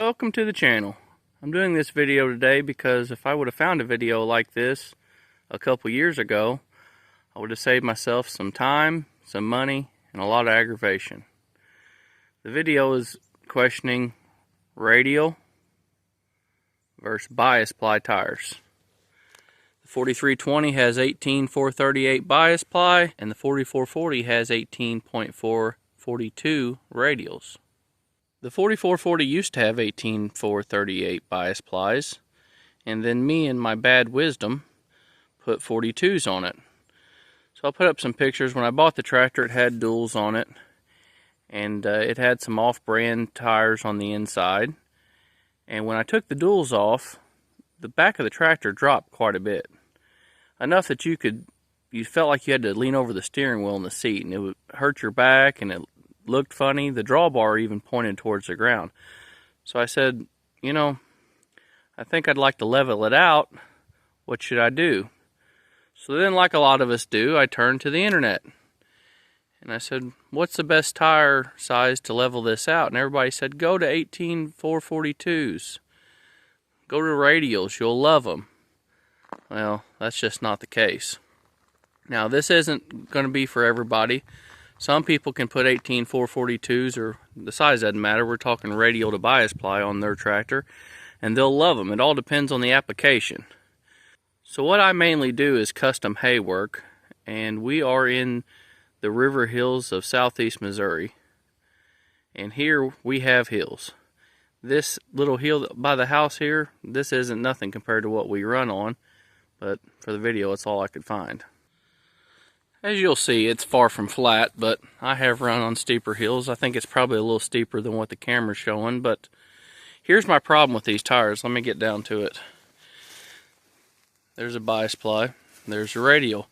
Welcome to the channel. I'm doing this video today because if I would have found a video like this a couple years ago, I would have saved myself some time, some money, and a lot of aggravation. The video is questioning radial versus bias ply tires. The 4320 has 18.438 bias ply, and the 4440 has 18.442 radials. The 4440 used to have 18.438 bias plies, and then me in my bad wisdom put 42s on it. So I'll put up some pictures. When I bought the tractor, it had duals on it, and it had some off-brand tires on the inside. And when I took the duals off, the back of the tractor dropped quite a bit. Enough that you felt like you had to lean over the steering wheel in the seat, and it would hurt your back, and it looked funny. The drawbar even pointed towards the ground. So I said, I think I'd like to level it out. What should I do? So then, like a lot of us do, I turned to the internet. And I said, what's the best tire size to level this out? And everybody said, go to 18.442s. Go to radials, you'll love them. Well, that's just not the case. Now, this isn't going to be for everybody. Some people can put 18.442s, or the size doesn't matter. We're talking radial to bias ply on their tractor, and they'll love them. It all depends on the application. So what I mainly do is custom hay work, and we are in the river hills of southeast Missouri. And here we have hills. This little hill by the house here, this isn't nothing compared to what we run on, but for the video, it's all I could find. As you'll see, it's far from flat, but I have run on steeper hills. I think it's probably a little steeper than what the camera's showing, but here's my problem with these tires. Let me get down to it. There's a bias ply. There's a radial.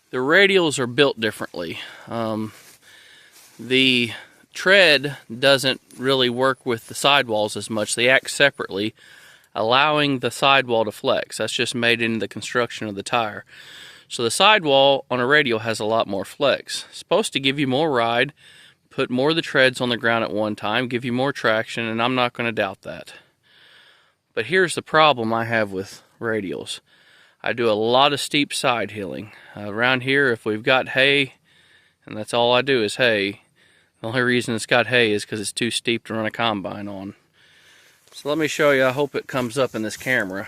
The radials are built differently. The tread doesn't really work with the sidewalls as much. They act separately, allowing the sidewall to flex. That's just made into the construction of the tire. So the sidewall on a radial has a lot more flex. It's supposed to give you more ride, put more of the treads on the ground at one time, give you more traction, and I'm not going to doubt that. But here's the problem I have with radials. I do a lot of steep side hilling. Around here, if we've got hay, and that's all I do is hay, the only reason it's got hay is because it's too steep to run a combine on. So let me show you. I hope it comes up in this camera.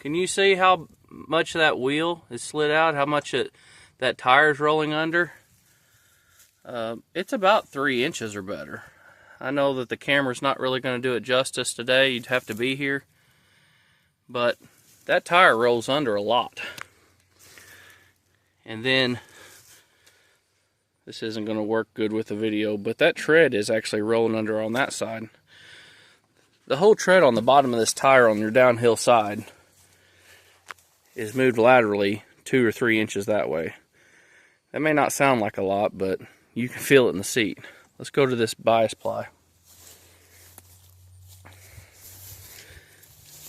Can you see how much of that wheel is slid out? How much that tire is rolling under? It's about 3 inches or better. I know that the camera's not really going to do it justice today. You'd have to be here. But that tire rolls under a lot. And then, this isn't going to work good with the video, but that tread is actually rolling under on that side. The whole tread on the bottom of this tire on your downhill side is moved laterally 2 or 3 inches that way. That may not sound like a lot, but you can feel it in the seat. Let's go to this bias ply.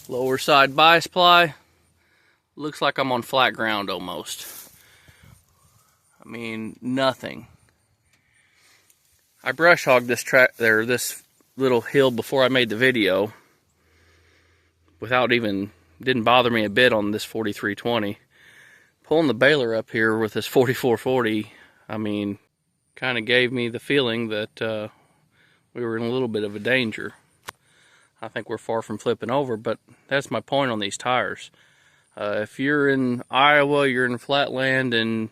Lower side bias ply. Looks like I'm on flat ground almost. I mean, nothing. I brush hogged this little hill before I made the video didn't bother me a bit on this 4320. Pulling the baler up here with this 4440, I mean, kind of gave me the feeling that we were in a little bit of a danger. I think we're far from flipping over, but that's my point on these tires. If you're in Iowa, you're in flatland, and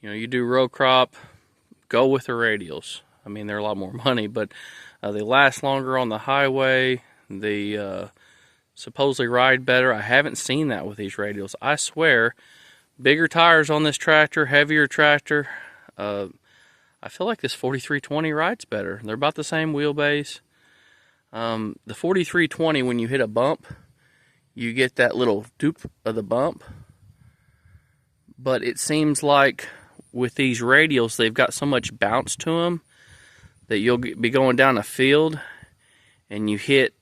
you do row crop, go with the radials. I mean, they're a lot more money, but they last longer on the highway. They supposedly ride better. I haven't seen that with these radials. I swear, bigger tires on this tractor, heavier tractor. I feel like this 4320 rides better. They're about the same wheelbase. The 4320, when you hit a bump, you get that little doop of the bump. But it seems like with these radials, they've got so much bounce to them that you'll be going down a field and you sit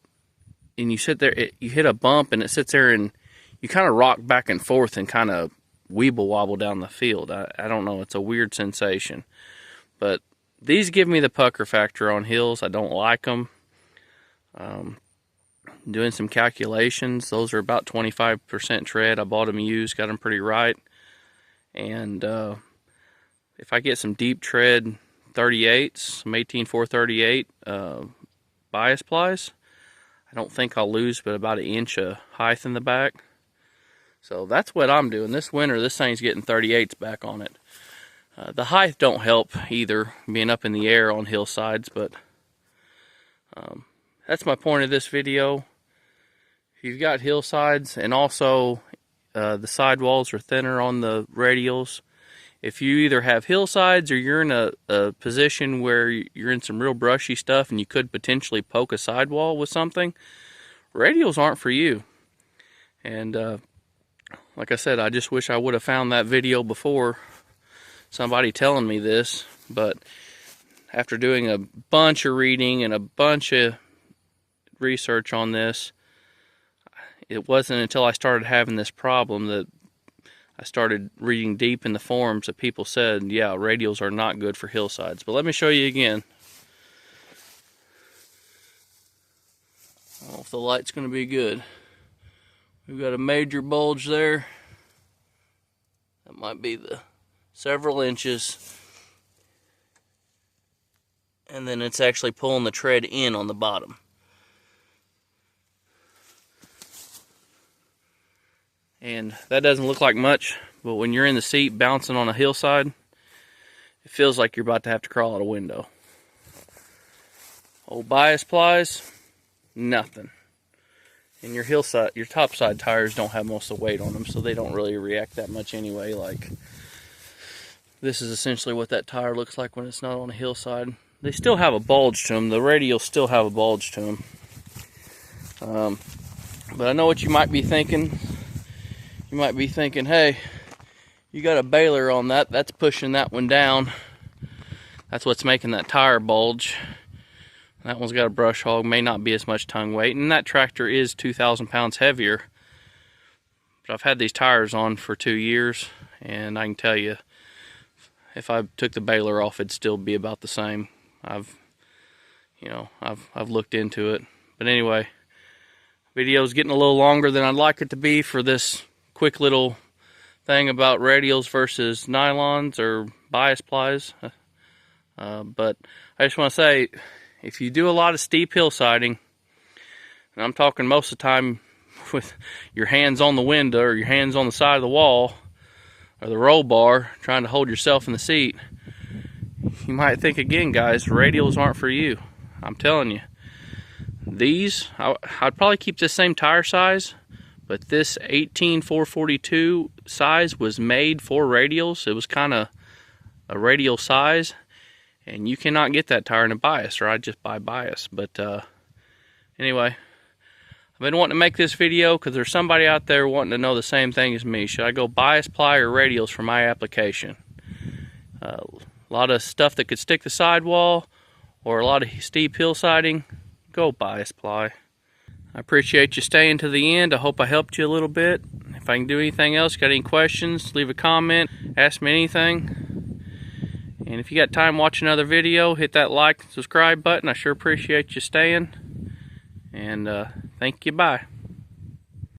there, you hit a bump and it sits there and you kind of rock back and forth and kind of weeble wobble down the field. I don't know, it's a weird sensation. But these give me the pucker factor on hills. I don't like them. Doing some calculations, those are about 25% tread. I bought them used, got them pretty right. And if I get some deep tread 38s, some 18438 bias plies, I don't think I'll lose but about 1 inch of height in the back. So that's what I'm doing. This winter, this thing's getting 38s back on it. The height don't help either, being up in the air on hillsides, but that's my point of this video. If you've got hillsides, and also the sidewalls are thinner on the radials, if you either have hillsides or you're in a position where you're in some real brushy stuff and you could potentially poke a sidewall with something, radials aren't for you. And like I said, I just wish I would have found that video before somebody telling me this, but after doing a bunch of reading and a bunch of research on this, it wasn't until I started having this problem that I started reading deep in the forums that people said, yeah, radials are not good for hillsides. But let me show you again. I don't know if the light's going to be good. We've got a major bulge there. That might be the several inches. And then it's actually pulling the tread in on the bottom. And that doesn't look like much, but when you're in the seat bouncing on a hillside, it feels like you're about to have to crawl out a window. Old bias plies, nothing. And your hillside, your topside tires don't have most of the weight on them, so they don't really react that much anyway. Like, this is essentially what that tire looks like when it's not on a hillside. They still have a bulge to them. The radials still have a bulge to them. But I know what you might be thinking. You might be thinking, hey, you got a baler on that. That's pushing that one down. That's what's making that tire bulge. That one's got a brush hog, may not be as much tongue weight. And that tractor is 2,000 pounds heavier. But I've had these tires on for 2 years, and I can tell you, if I took the baler off, it'd still be about the same. I've looked into it. But anyway, video's getting a little longer than I'd like it to be for this quick little thing about radials versus nylons or bias plies. But I just want to say, if you do a lot of steep hillsiding, and I'm talking most of the time with your hands on the window or your hands on the side of the wall or the roll bar trying to hold yourself in the seat, you might think again, guys, radials aren't for you. I'm telling you. These, I'd probably keep the same tire size, but this 18442 size was made for radials. It was kind of a radial size, and you cannot get that tire in a bias, or I'd just buy bias. But anyway, I've been wanting to make this video because there's somebody out there wanting to know the same thing as me. Should I go bias ply or radials for my application? A lot of stuff that could stick the sidewall, or a lot of steep hillsiding, go bias ply. I appreciate you staying to the end. I hope I helped you a little bit. If I can do anything else, got any questions, leave a comment, ask me anything. And if you got time, watch another video, hit that like and subscribe button. I sure appreciate you staying. And thank you, bye.